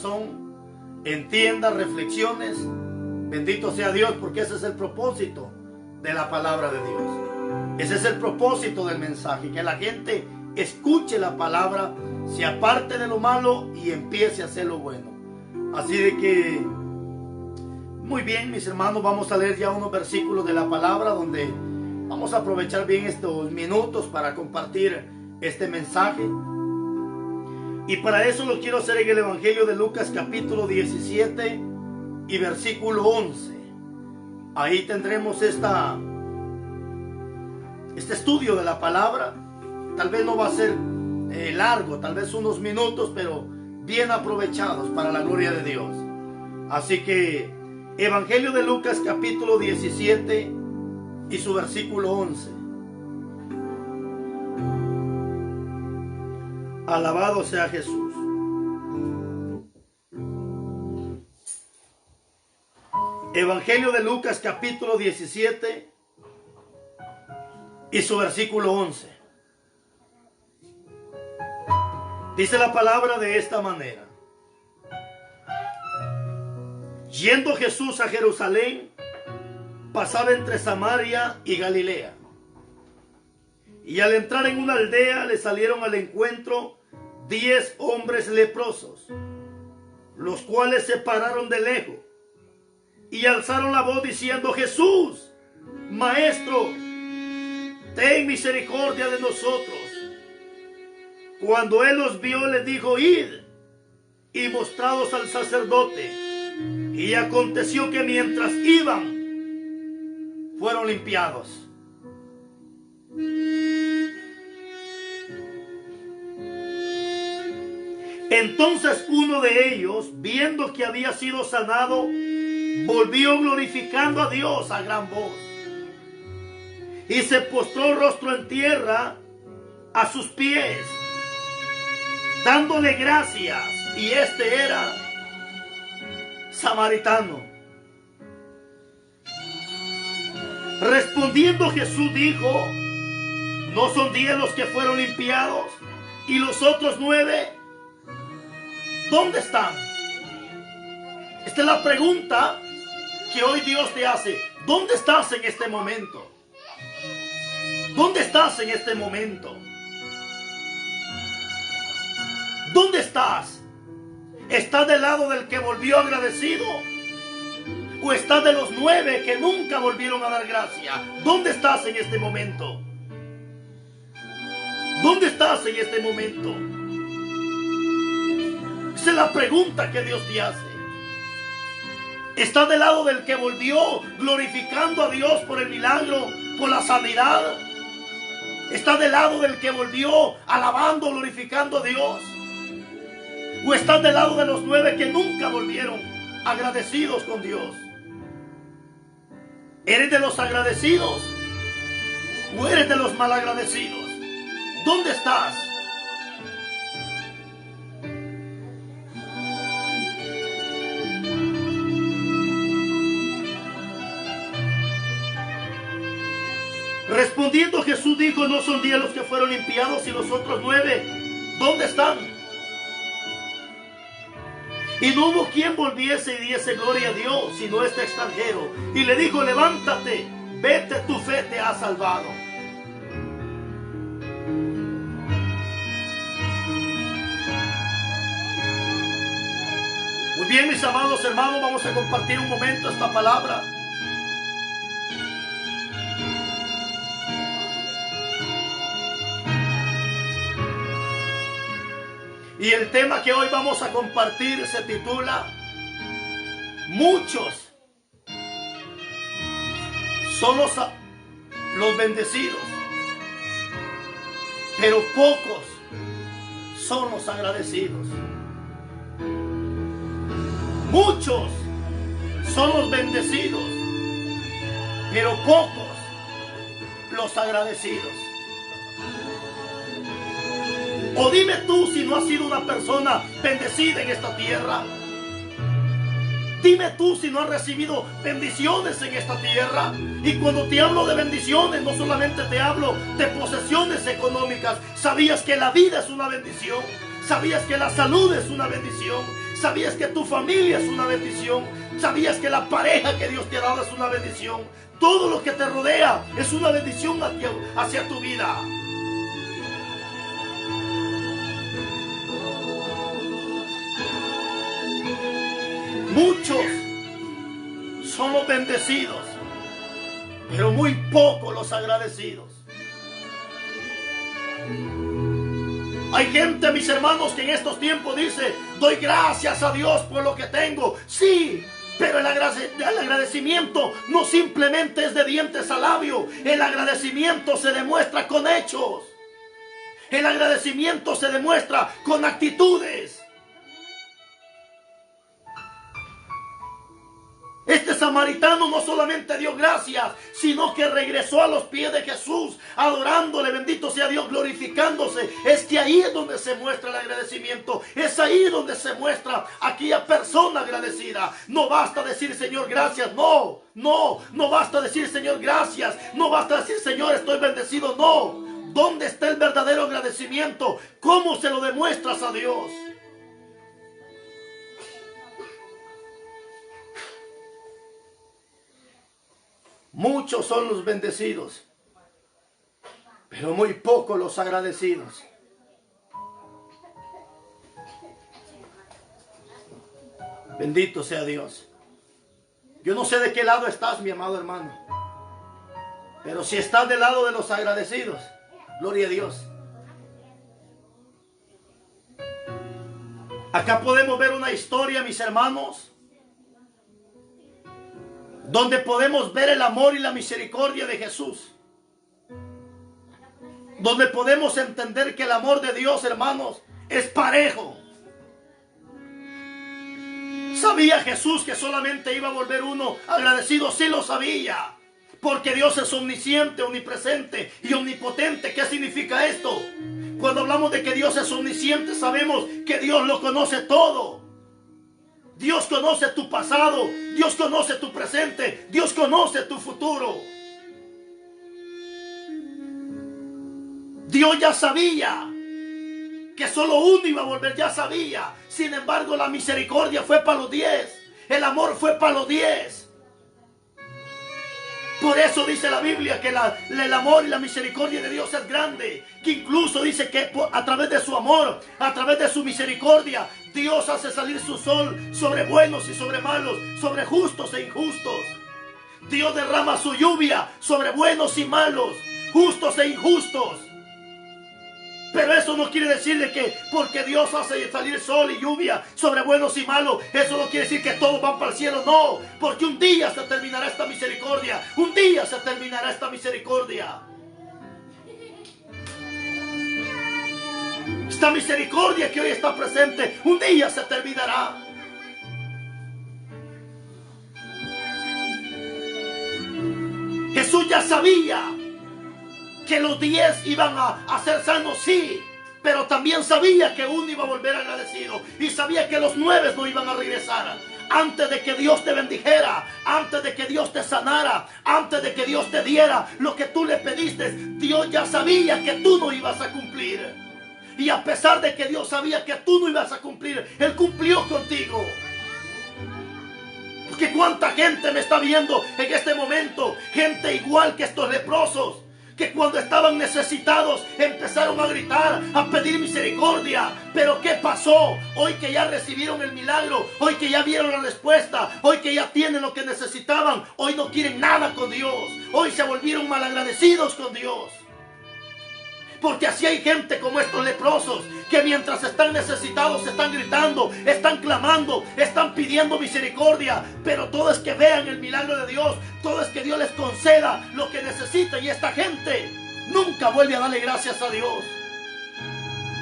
corazón, entienda, reflexiones. Bendito sea Dios, porque ese es el propósito de la palabra de Dios. Ese es el propósito del mensaje, que la gente escuche la palabra, se aparte de lo malo y empiece a hacer lo bueno. Así de que, muy bien, mis hermanos, vamos a leer ya unos versículos de la palabra donde vamos a aprovechar bien estos minutos para compartir este mensaje. Y para eso lo quiero hacer en el Evangelio de Lucas capítulo 17 y versículo 11. Ahí tendremos este estudio de la palabra. Tal vez no va a ser largo, tal vez unos minutos, pero bien aprovechados para la gloria de Dios. Así que Evangelio de Lucas capítulo 17 y su versículo 11. Alabado sea Jesús. Evangelio de Lucas capítulo 17 y su versículo 11. Dice la palabra de esta manera: yendo Jesús a Jerusalén, pasaba entre Samaria y Galilea. Y al entrar en una aldea le salieron al encuentro 10 hombres leprosos, los cuales se pararon de lejos y alzaron la voz diciendo: Jesús, Maestro, ten misericordia de nosotros. Cuando él los vio, les dijo: id y mostrados al sacerdote. Y aconteció que mientras iban, fueron limpiados. Entonces uno de ellos, viendo que había sido sanado, volvió glorificando a Dios a gran voz, y se postró rostro en tierra a sus pies, dándole gracias. Y este era samaritano. Respondiendo Jesús dijo: ¿no son 10 los que fueron limpiados? ¿Y los otros 9? ¿Dónde están? Esta es la pregunta que hoy Dios te hace. ¿Dónde estás en este momento? ¿Dónde estás en este momento? ¿Dónde estás? ¿Estás del lado del que volvió agradecido? ¿O estás de los 9 que nunca volvieron a dar gracia? ¿Dónde estás en este momento? ¿Dónde estás en este momento? Esa es la pregunta que Dios te hace. ¿Estás del lado del que volvió glorificando a Dios por el milagro, por la sanidad? ¿Estás del lado del que volvió alabando, glorificando a Dios? ¿O estás del lado de los 9 que nunca volvieron agradecidos con Dios? ¿Eres de los agradecidos o eres de los malagradecidos? ¿Dónde estás? Respondiendo Jesús dijo: ¿no son 10 los que fueron limpiados y los otros 9? ¿Dónde están? Y no hubo quien volviese y diese gloria a Dios, sino este extranjero. Y le dijo: levántate, vete, tu fe te ha salvado. Muy bien, mis amados hermanos, vamos a compartir un momento esta palabra. Y el tema que hoy vamos a compartir se titula: muchos son los bendecidos, pero pocos son los agradecidos. Muchos son los bendecidos, pero pocos los agradecidos. O dime tú si no has sido una persona bendecida en esta tierra. Dime tú si no has recibido bendiciones en esta tierra. Y cuando te hablo de bendiciones, no solamente te hablo de posesiones económicas. ¿Sabías que la vida es una bendición? ¿Sabías que la salud es una bendición? ¿Sabías que tu familia es una bendición? ¿Sabías que la pareja que Dios te ha dado es una bendición? Todo lo que te rodea es una bendición hacia tu vida. Muchos son los bendecidos, pero muy pocos los agradecidos. Hay gente, mis hermanos, que en estos tiempos dice: doy gracias a Dios por lo que tengo. Sí, pero el agradecimiento no simplemente es de dientes al labio. El agradecimiento se demuestra con hechos. El agradecimiento se demuestra con actitudes. Este samaritano no solamente dio gracias, sino que regresó a los pies de Jesús, adorándole, bendito sea Dios, glorificándose. Es que ahí es donde se muestra el agradecimiento. Es ahí donde se muestra aquella persona agradecida. No basta decir: Señor, gracias. No basta decir: Señor, gracias. No basta decir: Señor, estoy bendecido. No. ¿Dónde está el verdadero agradecimiento? ¿Cómo se lo demuestras a Dios? Muchos son los bendecidos, pero muy pocos los agradecidos. Bendito sea Dios. Yo no sé de qué lado estás, mi amado hermano, pero si estás del lado de los agradecidos, gloria a Dios. Acá podemos ver una historia, mis hermanos, donde podemos ver el amor y la misericordia de Jesús. Donde podemos entender que el amor de Dios, hermanos, es parejo. ¿Sabía Jesús que solamente iba a volver uno agradecido? Sí lo sabía. Porque Dios es omnisciente, omnipresente y omnipotente. ¿Qué significa esto? Cuando hablamos de que Dios es omnisciente, sabemos que Dios lo conoce todo. Dios conoce tu pasado, Dios conoce tu presente, Dios conoce tu futuro. Dios ya sabía que solo uno iba a volver, ya sabía. Sin embargo, la misericordia fue para los 10, el amor fue para los 10. Por eso dice la Biblia que el amor y la misericordia de Dios es grande. Que incluso dice que a través de su amor, a través de su misericordia, Dios hace salir su sol sobre buenos y sobre malos, sobre justos e injustos. Dios derrama su lluvia sobre buenos y malos, justos e injustos. Pero eso no quiere decirle que porque Dios hace salir sol y lluvia sobre buenos y malos, eso no quiere decir que todos van para el cielo. No, porque un día se terminará esta misericordia. Un día se terminará esta misericordia. Esta misericordia que hoy está presente, un día se terminará. Jesús ya sabía que los 10 iban a ser sanos, sí, pero también sabía que uno iba a volver agradecido y sabía que los 9 no iban a regresar. Antes de que Dios te bendijera, antes de que Dios te sanara, antes de que Dios te diera lo que tú le pediste, Dios ya sabía que tú no ibas a cumplir. Y a pesar de que Dios sabía que tú no ibas a cumplir, Él cumplió contigo. Porque cuánta gente me está viendo en este momento, gente igual que estos leprosos, que cuando estaban necesitados empezaron a gritar, a pedir misericordia. Pero ¿qué pasó? Hoy que ya recibieron el milagro, hoy que ya vieron la respuesta, hoy que ya tienen lo que necesitaban, hoy no quieren nada con Dios. Hoy se volvieron malagradecidos con Dios. Porque así hay gente como estos leprosos, que mientras están necesitados están gritando, están clamando, están pidiendo misericordia. Pero todo es que vean el milagro de Dios, todo es que Dios les conceda lo que necesitan. Y esta gente nunca vuelve a darle gracias a Dios.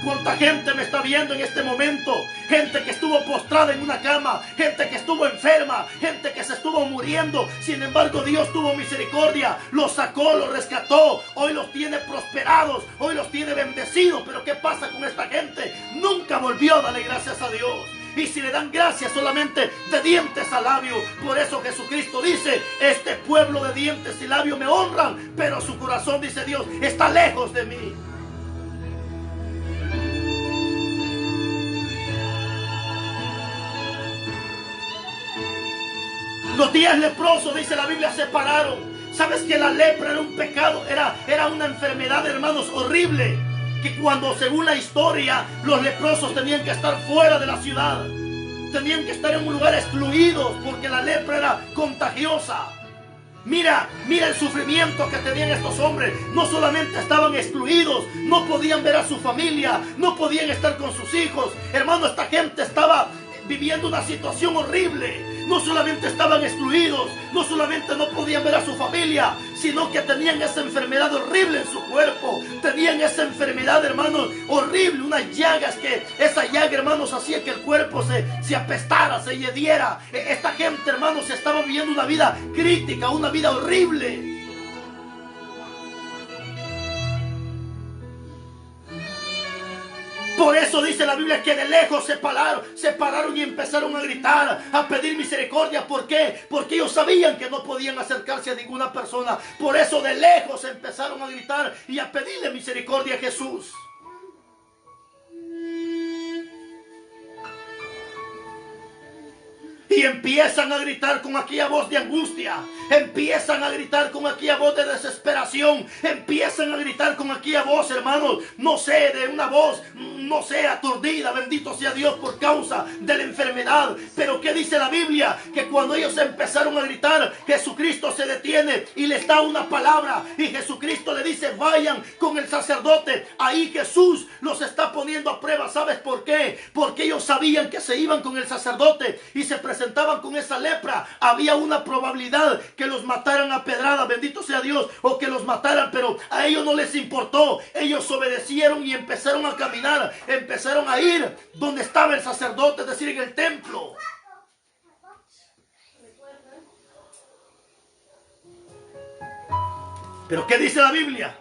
¿Cuánta gente me está viendo en este momento? Gente que estuvo postrada en una cama, gente que estuvo enferma, gente que se estuvo muriendo. Sin embargo, Dios tuvo misericordia, los sacó, los rescató. Hoy los tiene prosperados, hoy los tiene bendecidos. Pero ¿qué pasa con esta gente? Nunca volvió a darle gracias a Dios. Y si le dan gracias solamente de dientes a labio. Por eso Jesucristo dice: este pueblo de dientes y labio me honran, pero su corazón, dice Dios, está lejos de mí. Los 10 leprosos, dice la Biblia, se pararon. ¿Sabes que la lepra era un pecado? Era una enfermedad, hermanos, horrible. Que cuando, según la historia, los leprosos tenían que estar fuera de la ciudad. Tenían que estar en un lugar excluidos porque la lepra era contagiosa. Mira el sufrimiento que tenían estos hombres. No solamente estaban excluidos, no podían ver a su familia, no podían estar con sus hijos. Hermano, esta gente estaba viviendo una situación horrible. No solamente estaban excluidos, no solamente no podían ver a su familia, sino que tenían esa enfermedad horrible en su cuerpo. Tenían esa enfermedad, hermanos, horrible, unas llagas que esa llaga, hermanos, hacía que el cuerpo se apestara, se hiediera. Esta gente, hermanos, estaba viviendo una vida crítica, una vida horrible. Por eso dice la Biblia que de lejos se pararon y empezaron a gritar, a pedir misericordia. ¿Por qué? Porque ellos sabían que no podían acercarse a ninguna persona. Por eso de lejos empezaron a gritar y a pedirle misericordia a Jesús. Y empiezan a gritar con aquella voz de angustia. Empiezan a gritar con aquella voz de desesperación. Empiezan a gritar con aquella voz, hermanos, no sé, de una voz, no sé, aturdida. Bendito sea Dios por causa de la enfermedad. Pero ¿qué dice la Biblia? Que cuando ellos empezaron a gritar, Jesucristo se detiene y les da una palabra. Y Jesucristo le dice, vayan con el sacerdote. Ahí Jesús los está poniendo a prueba. ¿Sabes por qué? Porque ellos sabían que se iban con el sacerdote y se presentaban con esa lepra. Había una probabilidad que los mataran a pedrada, bendito sea Dios, o que los mataran, pero a ellos no les importó. Ellos obedecieron y empezaron a caminar, empezaron a ir donde estaba el sacerdote, es decir, en el templo. Pero ¿qué dice la Biblia?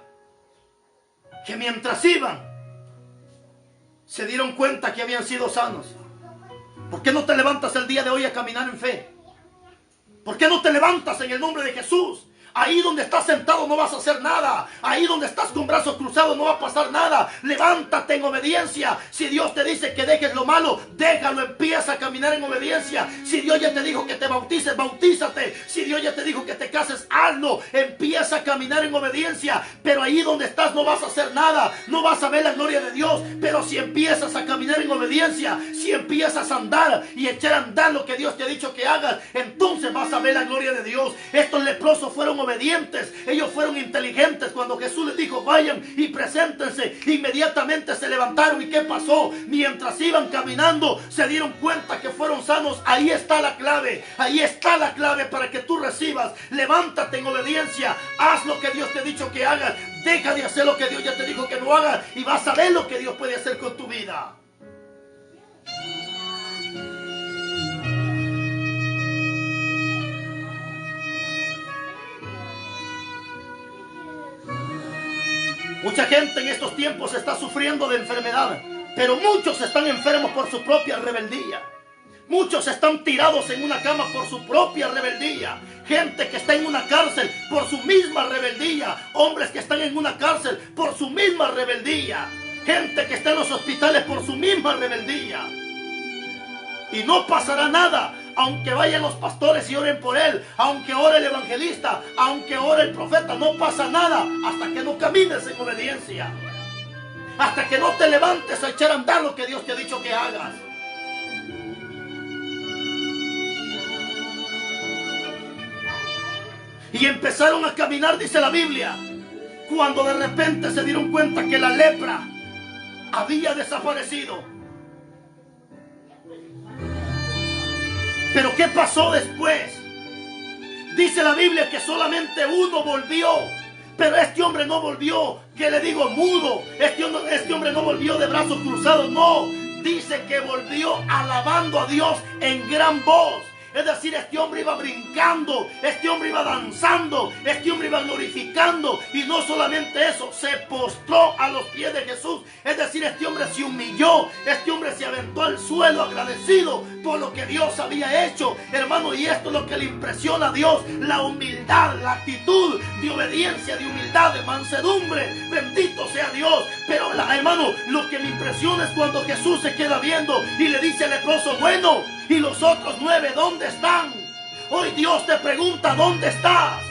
Que mientras iban, se dieron cuenta que habían sido sanos. ¿Por qué no te levantas el día de hoy a caminar en fe? ¿Por qué no te levantas en el nombre de Jesús? Ahí donde estás sentado no vas a hacer nada. Ahí donde estás con brazos cruzados no va a pasar nada. Levántate en obediencia. Si Dios te dice que dejes lo malo, déjalo, empieza a caminar en obediencia. Si Dios ya te dijo que te bautices, bautízate. Si Dios ya te dijo que te cases, hazlo. Empieza a caminar en obediencia. Pero ahí donde estás no vas a hacer nada. No vas a ver la gloria de Dios. Pero si empiezas a caminar en obediencia, si empiezas a andar y echar a andar lo que Dios te ha dicho que hagas, entonces vas a ver la gloria de Dios. Estos leprosos fueron obedientes, ellos fueron inteligentes. Cuando Jesús les dijo vayan y preséntense, inmediatamente se levantaron. ¿Y qué pasó? Mientras iban caminando se dieron cuenta que fueron sanos. Ahí está la clave, ahí está la clave para que tú recibas. Levántate en obediencia, haz lo que Dios te ha dicho que hagas, deja de hacer lo que Dios ya te dijo que no hagas y vas a ver lo que Dios puede hacer con tu vida. Mucha gente en estos tiempos está sufriendo de enfermedad, pero muchos están enfermos por su propia rebeldía. Muchos están tirados en una cama por su propia rebeldía. Gente que está en una cárcel por su misma rebeldía. Hombres que están en una cárcel por su misma rebeldía. Gente que está en los hospitales por su misma rebeldía. Y no pasará nada, aunque vayan los pastores y oren por él, aunque ore el evangelista, aunque ore el profeta, no pasa nada hasta que no camines en obediencia. Hasta que no te levantes a echar a andar lo que Dios te ha dicho que hagas. Y empezaron a caminar, dice la Biblia, cuando de repente se dieron cuenta que la lepra había desaparecido. Pero ¿qué pasó después? Dice la Biblia que solamente uno volvió. Pero este hombre no volvió, ¿qué le digo? Mudo. Este hombre no volvió de brazos cruzados, no. Dice que volvió alabando a Dios en gran voz. Es decir, este hombre iba brincando, este hombre iba danzando, este hombre iba glorificando. Y no solamente eso, se postró a los pies de Jesús. Es decir, este hombre se humilló, este hombre se aventó al suelo agradecido por lo que Dios había hecho. Hermano, y esto es lo que le impresiona a Dios: la humildad, la actitud de obediencia, de humildad, de mansedumbre. Bendito sea Dios. Pero hermano, lo que me impresiona es cuando Jesús se queda viendo y le dice al leproso: bueno, ¿y los otros 9 dónde están? Hoy Dios te pregunta, ¿dónde estás?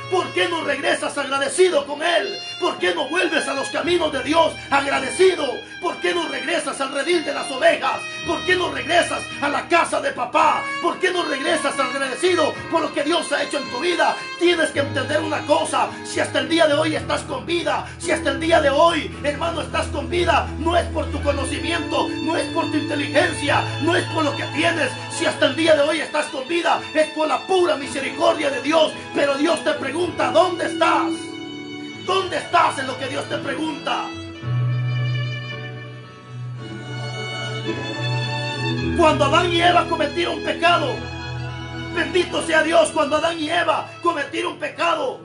¿Por qué no regresas agradecido con Él? ¿Por qué no vuelves a los caminos de Dios agradecido? ¿Por qué no regresas al redil de las ovejas? ¿Por qué no regresas a la casa de papá? ¿Por qué no regresas agradecido por lo que Dios ha hecho en tu vida? Tienes que entender una cosa: si hasta el día de hoy estás con vida, si hasta el día de hoy, hermano, estás con vida, no es por tu conocimiento, no es por tu inteligencia, no es por lo que tienes. Si hasta el día de hoy estás con vida, es por la pura misericordia de Dios. Pero Dios te pregunta, ¿dónde estás? ¿Dónde estás en lo que Dios te pregunta? Cuando Adán y Eva cometieron pecado, bendito sea Dios, cuando Adán y Eva cometieron pecado,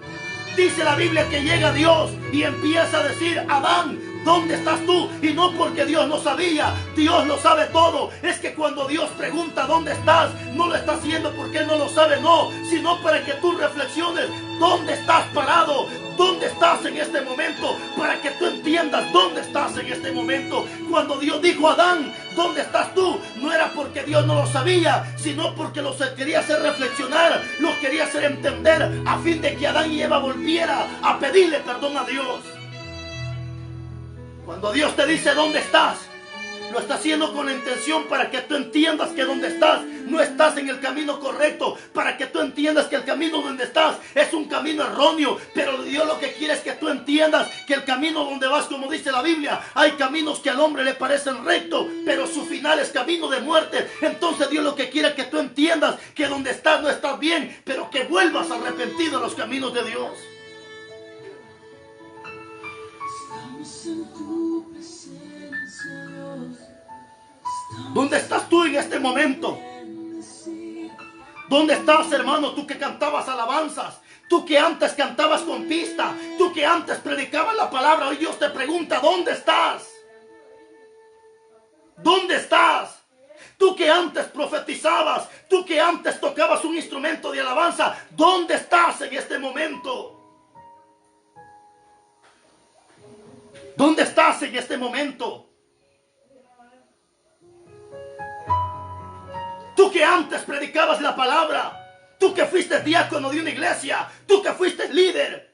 dice la Biblia que llega Dios y empieza a decir: Adán, ¿dónde estás tú? Y no porque Dios no sabía, Dios lo sabe todo. Es que cuando Dios pregunta ¿dónde estás?, no lo está haciendo porque Él no lo sabe, no, sino para que tú reflexiones dónde estás parado, dónde estás en este momento, para que tú entiendas dónde estás en este momento. Cuando Dios dijo a Adán, ¿dónde estás tú?, no era porque Dios no lo sabía, sino porque lo quería hacer reflexionar, lo quería hacer entender, a fin de que Adán y Eva volviera a pedirle perdón a Dios. Cuando Dios te dice ¿dónde estás?, lo está haciendo con la intención para que tú entiendas que donde estás no estás en el camino correcto, para que tú entiendas que el camino donde estás es un camino erróneo. Pero Dios lo que quiere es que tú entiendas que el camino donde vas, como dice la Biblia, hay caminos que al hombre le parecen rectos, pero su final es camino de muerte. Entonces Dios lo que quiere es que tú entiendas que donde estás no estás bien, pero que vuelvas arrepentido a los caminos de Dios. ¿Dónde estás tú en este momento? ¿Dónde estás, hermano? Tú que cantabas alabanzas, tú que antes cantabas con pista, tú que antes predicabas la palabra. Hoy Dios te pregunta, ¿dónde estás? ¿Dónde estás? Tú que antes profetizabas, tú que antes tocabas un instrumento de alabanza, ¿dónde estás en este momento? ¿Dónde estás en este momento? Tú que antes predicabas la palabra, tú que fuiste diácono de una iglesia, tú que fuiste líder,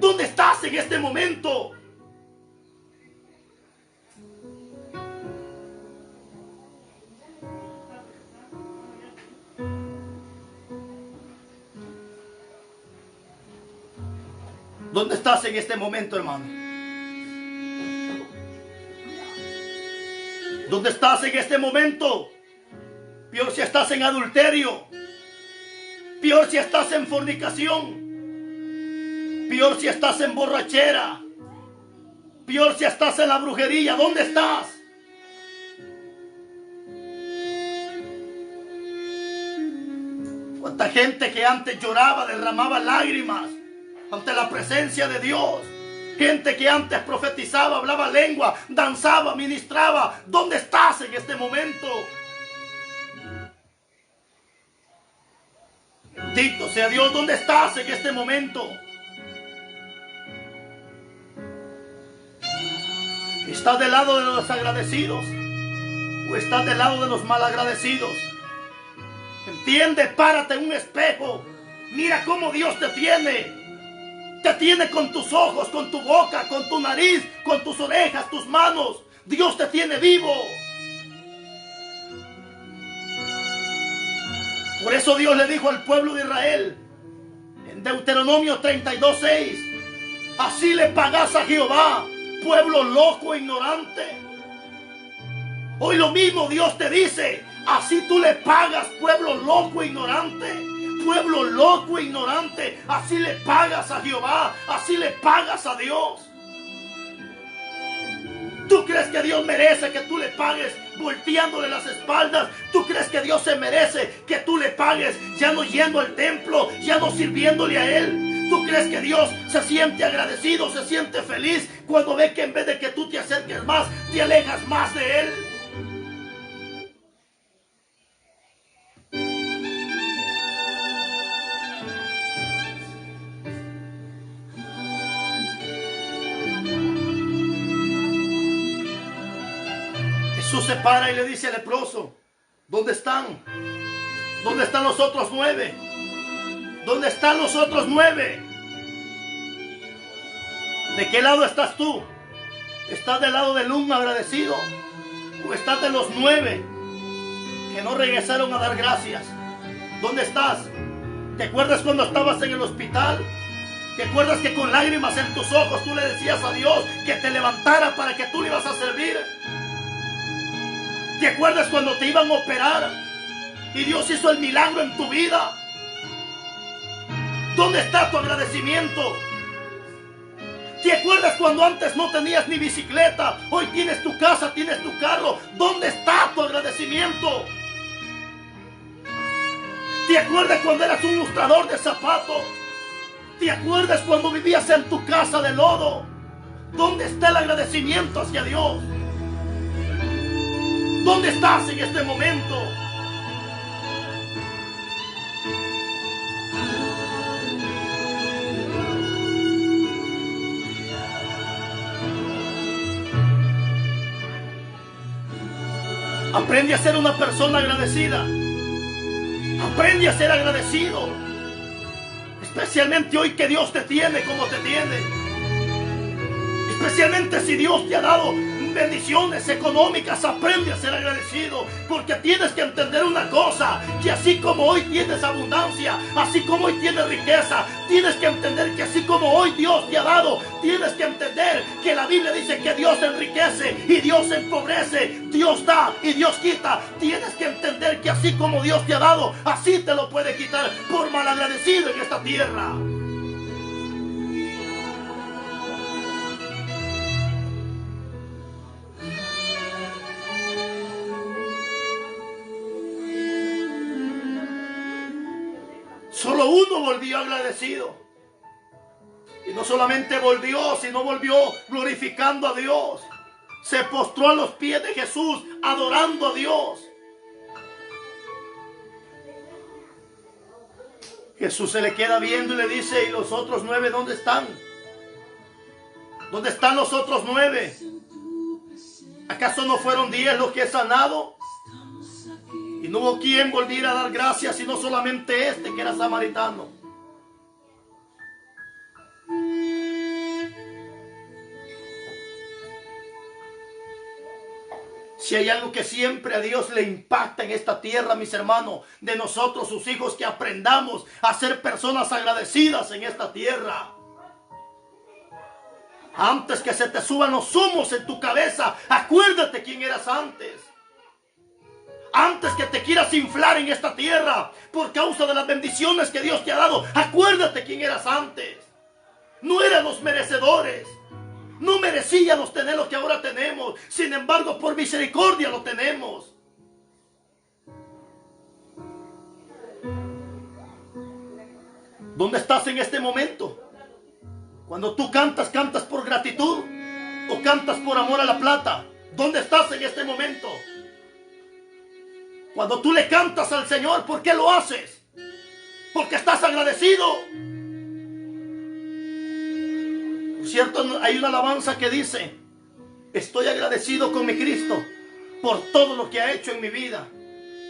¿dónde estás en este momento? ¿Dónde estás en este momento, hermano? ¿Dónde estás en este momento? Peor si estás en adulterio, peor si estás en fornicación, peor si estás en borrachera, peor si estás en la brujería. ¿Dónde estás? Cuánta gente que antes lloraba, derramaba lágrimas ante la presencia de Dios. Gente que antes profetizaba, hablaba lengua, danzaba, ministraba. ¿Dónde estás en este momento? Bendito sea Dios. ¿Dónde estás en este momento? ¿Estás del lado de los agradecidos o estás del lado de los malagradecidos? Entiende, párate en un espejo. Mira cómo Dios te tiene. Te tiene con tus ojos, con tu boca, con tu nariz, con tus orejas, tus manos. Dios te tiene vivo. Por eso Dios le dijo al pueblo de Israel en Deuteronomio 32:6: así le pagás a Jehová, pueblo loco e ignorante. Hoy lo mismo Dios te dice: así tú le pagas, pueblo loco e ignorante. Pueblo loco e ignorante, así le pagas a Jehová, así le pagas a Dios. ¿Tú crees que Dios merece que tú le pagues volteándole las espaldas? ¿Tú crees que Dios se merece que tú le pagues ya no yendo al templo, ya no sirviéndole a Él? ¿Tú crees que Dios se siente agradecido, se siente feliz cuando ve que en vez de que tú te acerques más, te alejas más de Él? Jesús se para y le dice al leproso: ¿dónde están ¿Dónde están los otros 9? ¿Dónde están los otros 9? ¿De qué lado estás tú? ¿Estás del lado del 1 agradecido? ¿O estás de los 9 que no regresaron a dar gracias? ¿Dónde estás? ¿Te acuerdas cuando estabas en el hospital? ¿Te acuerdas que con lágrimas en tus ojos tú le decías a Dios que te levantara para que tú le ibas a servir? ¿Te acuerdas cuando te iban a operar y Dios hizo el milagro en tu vida? ¿Dónde está tu agradecimiento? ¿Te acuerdas cuando antes no tenías ni bicicleta? Hoy tienes tu casa, tienes tu carro. ¿Dónde está tu agradecimiento? ¿Te acuerdas cuando eras un lustrador de zapatos? ¿Te acuerdas cuando vivías en tu casa de lodo? ¿Dónde está el agradecimiento hacia Dios? ¿Dónde estás en este momento? Aprende a ser una persona agradecida. Aprende a ser agradecido. Especialmente hoy que Dios te tiene como te tiene. Especialmente si Dios te ha dado bendiciones económicas, aprende a ser agradecido, porque tienes que entender una cosa, que así como hoy tienes abundancia, así como hoy tienes riqueza, tienes que entender que así como hoy Dios te ha dado, tienes que entender que la Biblia dice que Dios enriquece y Dios empobrece, Dios da y Dios quita. Tienes que entender que así como Dios te ha dado, así te lo puede quitar por malagradecido en esta tierra. Solo uno volvió agradecido. Y no solamente volvió, sino volvió glorificando a Dios. Se postró a los pies de Jesús, adorando a Dios. Jesús se le queda viendo y le dice, ¿y los otros 9 dónde están? ¿Dónde están los otros 9? ¿Acaso no fueron 10 los que he sanado? Y no hubo quien volviera a dar gracias, sino solamente este que era samaritano. Si hay algo que siempre a Dios le impacta en esta tierra, mis hermanos, de nosotros, sus hijos, que aprendamos a ser personas agradecidas en esta tierra. Antes que se te suban los humos en tu cabeza, acuérdate quién eras antes. Antes que te quieras inflar en esta tierra por causa de las bendiciones que Dios te ha dado, acuérdate quién eras antes. No éramos merecedores. No merecíamos tener lo que ahora tenemos. Sin embargo, por misericordia lo tenemos. ¿Dónde estás en este momento? Cuando tú cantas, ¿cantas por gratitud o cantas por amor a la plata? ¿Dónde estás en este momento? Cuando tú le cantas al Señor, ¿por qué lo haces? Porque estás agradecido. Por cierto, hay una alabanza que dice, estoy agradecido con mi Cristo por todo lo que ha hecho en mi vida.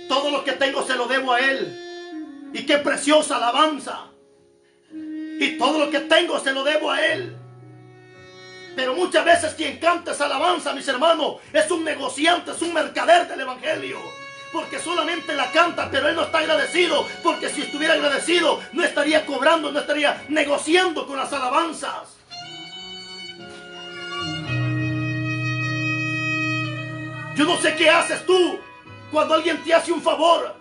Todo lo que tengo se lo debo a Él. Y qué preciosa alabanza. Y todo lo que tengo se lo debo a Él. Pero muchas veces quien canta esa alabanza, mis hermanos, es un negociante, es un mercader del Evangelio. Porque solamente la canta, pero él no está agradecido. Porque si estuviera agradecido, no estaría cobrando, no estaría negociando con las alabanzas. Yo no sé qué haces tú cuando alguien te hace un favor.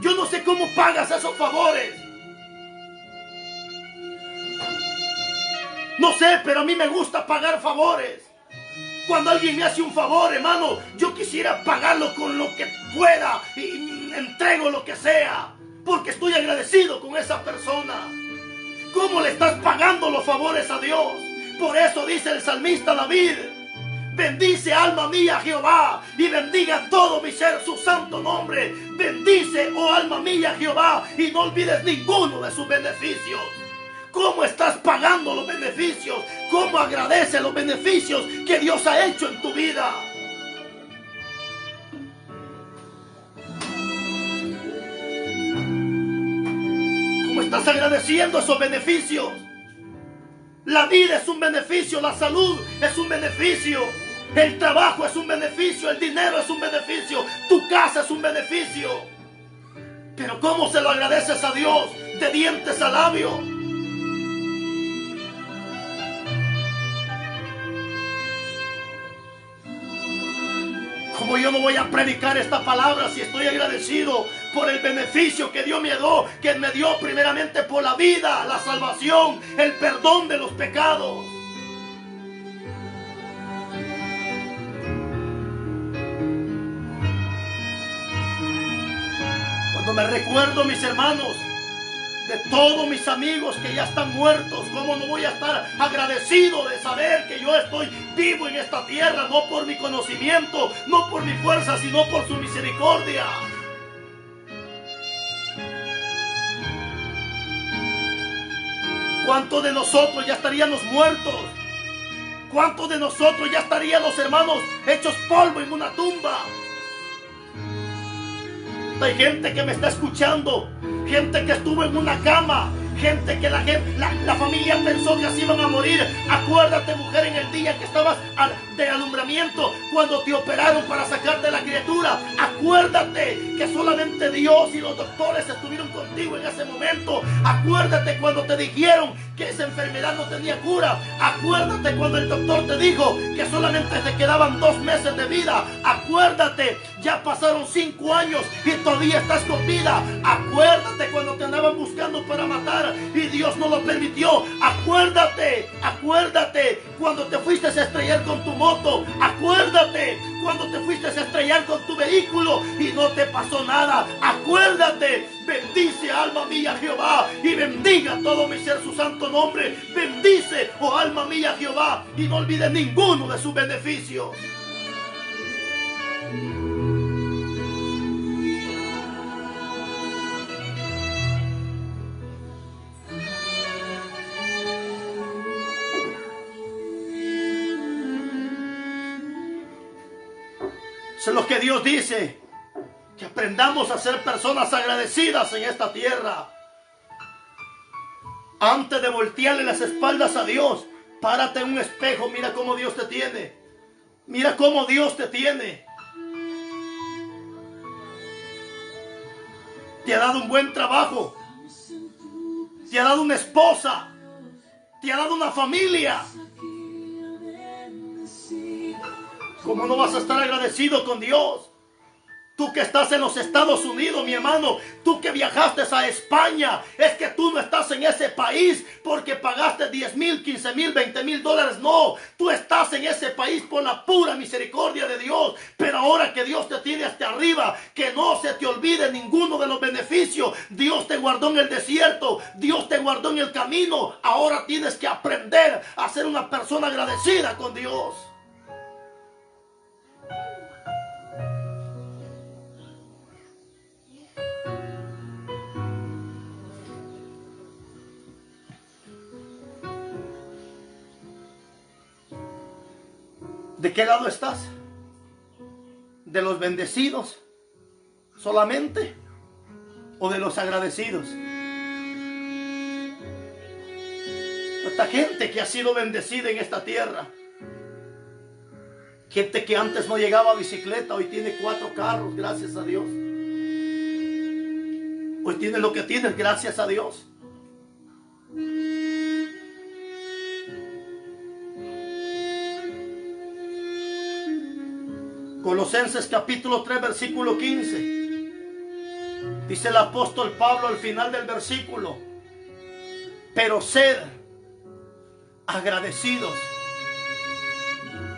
Yo no sé cómo pagas esos favores. No sé, pero a mí me gusta pagar favores. Cuando alguien me hace un favor, hermano, yo quisiera pagarlo con lo que pueda y entrego lo que sea, porque estoy agradecido con esa persona. ¿Cómo le estás pagando los favores a Dios? Por eso dice el salmista David, bendice alma mía Jehová y bendiga todo mi ser su santo nombre. Bendice, oh alma mía, Jehová, y no olvides ninguno de sus beneficios. ¿Cómo estás pagando los beneficios? ¿Cómo agradeces los beneficios que Dios ha hecho en tu vida? estás agradeciendo esos beneficios. La vida es un beneficio, la salud es un beneficio, el trabajo es un beneficio, el dinero es un beneficio, tu casa es un beneficio. Pero ¿cómo se lo agradeces a Dios? De dientes a labio. ¿Cómo yo no voy a predicar esta palabra si estoy agradecido por el beneficio que Dios me dio primeramente por la vida, la salvación, el perdón de los pecados? Cuando me recuerdo, mis hermanos, de todos mis amigos que ya están muertos, ¿cómo no voy a estar agradecido de saber que yo estoy vivo en esta tierra? No por mi conocimiento, no por mi fuerza, sino por su misericordia. ¿Cuántos de nosotros ya estaríamos muertos? ¿Cuántos de nosotros ya estaríamos, hermanos, hechos polvo en una tumba? Hay gente que me está escuchando, gente que estuvo en una cama, gente que la familia pensó que así iban a morir. Acuérdate, mujer, en el día que estabas de alumbramiento, cuando te operaron para sacarte la criatura. Acuérdate que solamente Dios y los doctores estuvieron contigo en ese momento. Acuérdate cuando te dijeron que esa enfermedad no tenía cura. Acuérdate cuando el doctor te dijo que solamente te quedaban 2 meses de vida. Acuérdate, ya pasaron 5 años y todavía estás con vida. Acuérdate cuando te andaban buscando para matar y Dios no lo permitió. Acuérdate cuando te fuiste a estrellar con tu moto. Acuérdate cuando te fuiste a estrellar con tu vehículo y no te pasó nada. Acuérdate. Bendice, alma mía, Jehová, y bendiga todo mi ser su santo nombre. Bendice, oh alma mía, Jehová, y no olvides ninguno de sus beneficios. Eso es lo que Dios dice, que aprendamos a ser personas agradecidas en esta tierra. Antes de voltearle las espaldas a Dios, párate en un espejo, mira cómo Dios te tiene. Mira cómo Dios te tiene. Te ha dado un buen trabajo, te ha dado una esposa, te ha dado una familia. ¿Cómo no vas a estar agradecido con Dios? Tú que estás en los Estados Unidos, mi hermano, tú que viajaste a España, es que tú no estás en ese país porque pagaste 10,000, 15,000, 20,000 dólares. No, tú estás en ese país por la pura misericordia de Dios. Pero ahora que Dios te tiene hasta arriba, que no se te olvide ninguno de los beneficios. Dios te guardó en el desierto, Dios te guardó en el camino. Ahora tienes que aprender a ser una persona agradecida con Dios. ¿De qué lado estás? ¿De los bendecidos solamente o de los agradecidos? Esta gente que ha sido bendecida en esta tierra, gente que antes no llegaba a bicicleta, hoy tiene 4 carros, gracias a Dios. Hoy tiene lo que tienes, gracias a Dios. Colosenses capítulo 3, versículo 15. Dice el apóstol Pablo al final del versículo: pero sed agradecidos.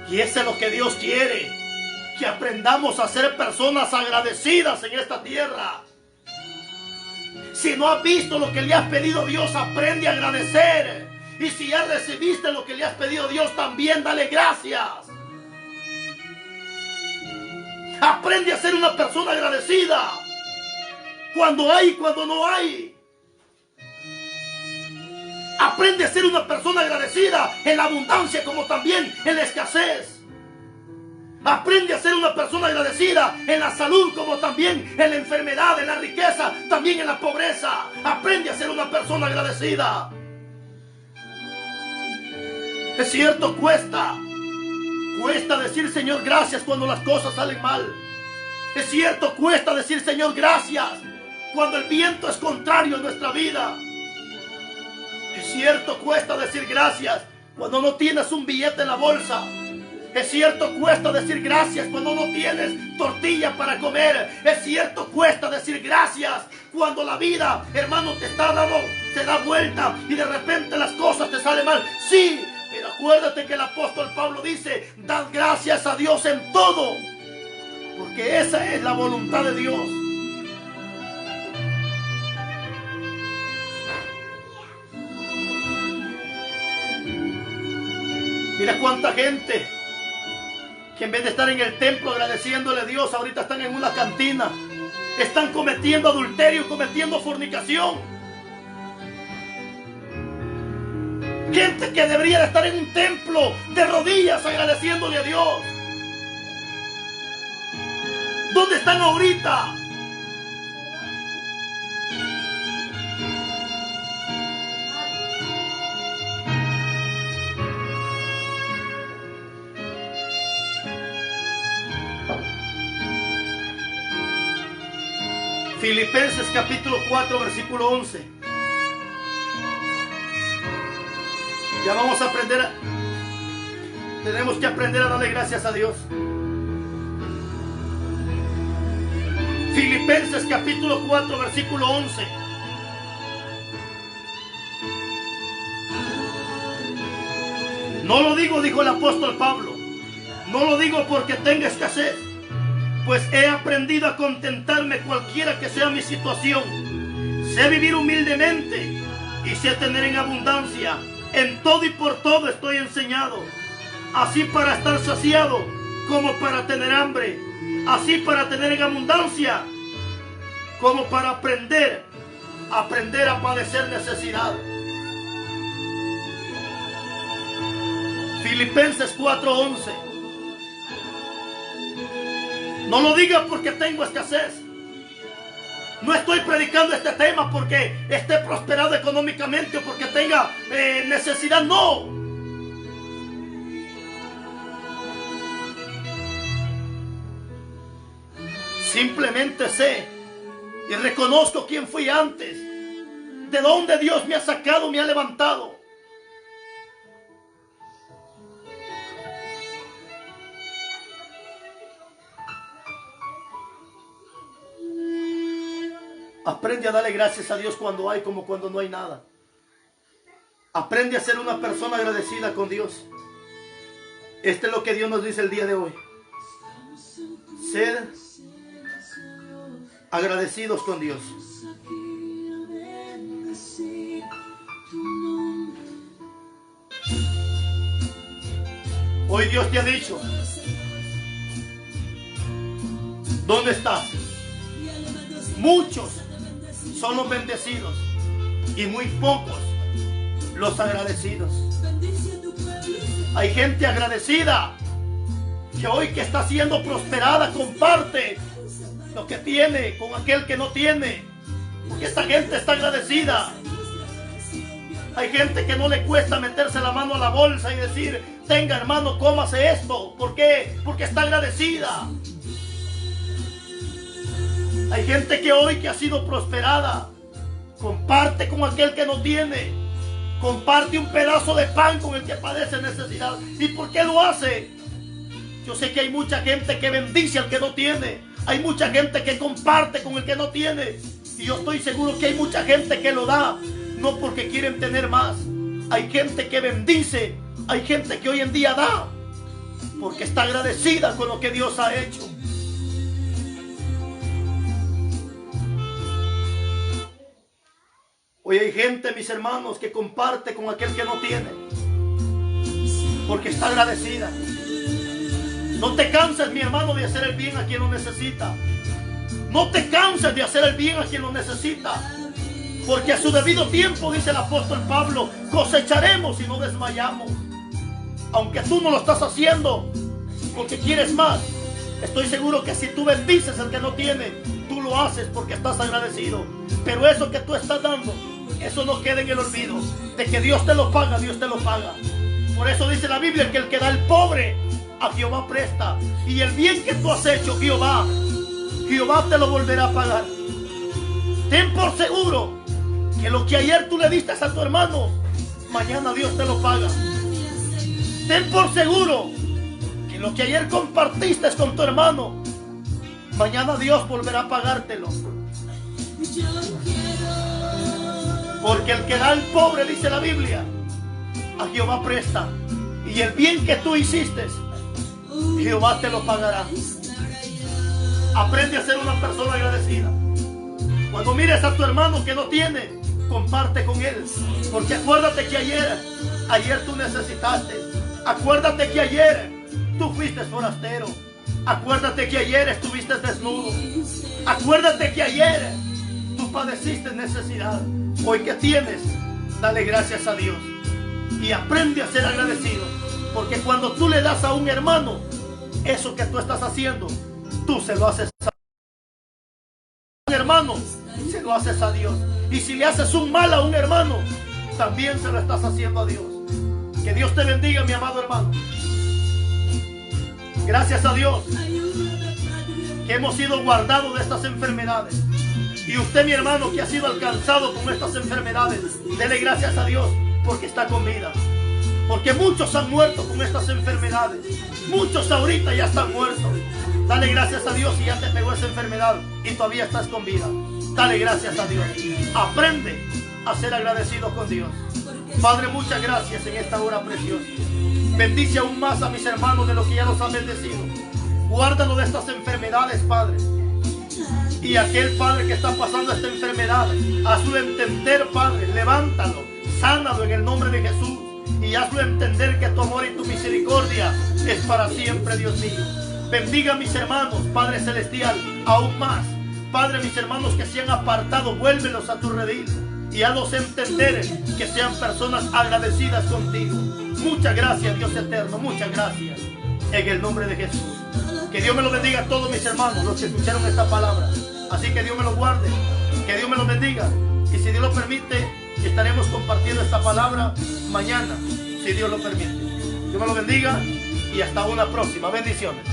Y eso es lo que Dios quiere, que aprendamos a ser personas agradecidas en esta tierra. Si no has visto lo que le has pedido Dios, aprende a agradecer. Y si ya recibiste lo que le has pedido Dios, también dale gracias. Aprende a ser una persona agradecida. Cuando hay y cuando no hay. Aprende a ser una persona agradecida en la abundancia como también en la escasez. Aprende a ser una persona agradecida en la salud como también en la enfermedad, en la riqueza, también en la pobreza. Aprende a ser una persona persona agradecida. Es cierto, cuesta decir Señor gracias cuando las cosas salen mal. Es cierto, cuesta decir Señor gracias cuando el viento es contrario a nuestra vida. Es cierto, cuesta decir gracias cuando no tienes un billete en la bolsa. Es cierto, cuesta decir gracias cuando no tienes tortilla para comer. Es cierto, cuesta decir gracias cuando la vida, hermano, se da vuelta y de repente las cosas te salen mal. Sí, pero acuérdate que el apóstol Pablo dice, dad gracias a Dios en todo, porque esa es la voluntad de Dios. Mira cuánta gente que en vez de estar en el templo agradeciéndole a Dios, ahorita están en una cantina, están cometiendo adulterio, cometiendo fornicación. Gente que debería de estar en un templo de rodillas agradeciéndole a Dios. ¿Dónde están ahorita? Filipenses capítulo 4 versículo 11. Ya vamos a aprender. Tenemos que aprender a darle gracias a Dios. Filipenses capítulo 4 versículo 11. No lo digo, dijo el apóstol Pablo, no lo digo porque tenga escasez, pues he aprendido a contentarme cualquiera que sea mi situación. Sé vivir humildemente y sé tener en abundancia. En todo y por todo estoy enseñado, así para estar saciado como para tener hambre, así para tener en abundancia como para aprender a padecer necesidad. Filipenses 4:11. No lo diga porque tengo escasez. No estoy predicando este tema porque esté prosperado económicamente o porque tenga necesidad. No. Simplemente sé y reconozco quién fui antes, de dónde Dios me ha sacado, me ha levantado. Aprende a darle gracias a Dios cuando hay como cuando no hay nada. Aprende a ser una persona agradecida con Dios. Este es lo que Dios nos dice el día de hoy. Ser agradecidos con Dios. Hoy Dios te ha dicho, ¿dónde estás? Muchos son los bendecidos y muy pocos los agradecidos. Hay gente agradecida que hoy que está siendo prosperada comparte lo que tiene con aquel que no tiene, porque esta gente está agradecida. Hay gente que no le cuesta meterse la mano a la bolsa y decir, tenga hermano, cómase esto. ¿Por qué? Porque está agradecida. Hay gente que hoy que ha sido prosperada comparte con aquel que no tiene, comparte un pedazo de pan con el que padece necesidad. ¿Y por qué lo hace? Yo sé que hay mucha gente que bendice al que no tiene, hay mucha gente que comparte con el que no tiene, y yo estoy seguro que hay mucha gente que lo da no porque quieren tener más. Hay gente que bendice, hay gente que hoy en día da porque está agradecida con lo que Dios ha hecho. Hoy hay gente, mis hermanos, que comparte con aquel que no tiene porque está agradecida. No te canses, mi hermano, de hacer el bien a quien lo necesita. No te canses de hacer el bien a quien lo necesita, porque a su debido tiempo, dice el apóstol Pablo, cosecharemos y no desmayamos. Aunque tú no lo estás haciendo porque quieres más, estoy seguro que si tú bendices al que no tiene, tú lo haces porque estás agradecido. Pero eso que tú estás dando eso no quede en el olvido. De que Dios te lo paga, Dios te lo paga. Por eso dice la Biblia que el que da al pobre, a Jehová presta. Y el bien que tú has hecho, Jehová te lo volverá a pagar. Ten por seguro que lo que ayer tú le diste a tu hermano, mañana Dios te lo paga. Ten por seguro que lo que ayer compartiste con tu hermano, mañana Dios volverá a pagártelo. Porque el que da al pobre, dice la Biblia, a Jehová presta. Y el bien que tú hiciste, Jehová te lo pagará. Aprende a ser una persona agradecida. Cuando mires a tu hermano que no tiene, comparte con él. Porque acuérdate que ayer tú necesitaste. Acuérdate que ayer tú fuiste forastero. Acuérdate que ayer estuviste desnudo. Acuérdate que ayer tú padeciste necesidad. Hoy que tienes, dale gracias a Dios. Y aprende a ser agradecido. Porque cuando tú le das a un hermano eso que tú estás haciendo, tú se lo haces a un hermano, se lo haces a Dios. Y si le haces un mal a un hermano, también se lo estás haciendo a Dios. Que Dios te bendiga, mi amado hermano. Gracias a Dios que hemos sido guardados de estas enfermedades. Y usted, mi hermano, que ha sido alcanzado con estas enfermedades, dele gracias a Dios porque está con vida. Porque muchos han muerto con estas enfermedades. Muchos ahorita ya están muertos. Dale gracias a Dios si ya te pegó esa enfermedad y todavía estás con vida. Dale gracias a Dios. Aprende a ser agradecido con Dios. Padre, muchas gracias en esta hora preciosa. Bendice aún más a mis hermanos de lo que ya los han bendecido. Guárdalo de estas enfermedades, Padre. Y aquel, Padre, que está pasando esta enfermedad, hazlo entender, Padre. Levántalo, sánalo en el nombre de Jesús. Y hazlo entender que tu amor y tu misericordia es para siempre, Dios mío. Bendiga a mis hermanos, Padre Celestial, aún más. Padre, mis hermanos que se han apartado, vuélvelos a tu redil. Y hazlos entender que sean personas agradecidas contigo. Muchas gracias, Dios eterno, muchas gracias. En el nombre de Jesús. Que Dios me lo bendiga a todos mis hermanos, los que escucharon esta palabra. Así que Dios me lo guarde, que Dios me lo bendiga. Y si Dios lo permite, estaremos compartiendo esta palabra mañana, si Dios lo permite. Dios me lo bendiga y hasta una próxima. Bendiciones.